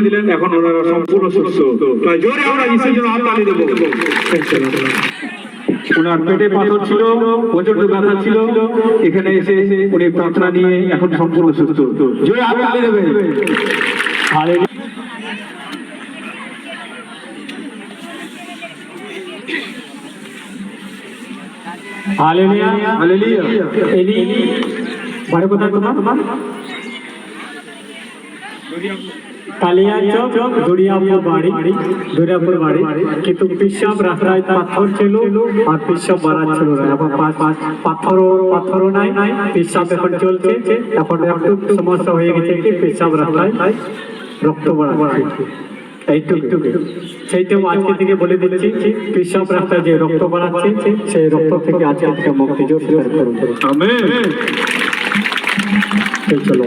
দিলেন, এখন ওনারা সম্পূর্ণ সুস্থ। জোরে আমরা যিশুর জন্য হাততালি দেব। ওনার পেটে পাথর ছিল, প্রচন্ড ব্যথা ছিল, এখানে এসে উনি প্রার্থনা নিয়ে এখন সম্পূর্ণ সুস্থ। জোরে হাততালি দেবে। Hallelujah hallelujah. এনি বাড়ি কোথায় তোমার? কালিয়াচক দরিয়াপুর বাড়ি, কিন্তু পেশাব রাস্তায় পাথর ছিল আর পেশাব বাড়াচ্ছিল না। এখন পাথরও নাই, পেশাব এখন চলছে। এখন একটু সমস্যা হয়ে গেছে কি পেশাব রাস্তায় রক্ত বাড়াচ্ছে, এইটুকু। সেইটাও আজকে থেকে বলে দিচ্ছি, পেশাব রাস্তায় যে রক্ত বাড়াচ্ছে সেই রক্ত থেকে আজকে মুক্তি। জোর স্বীকার করুন। আমেন। চলো।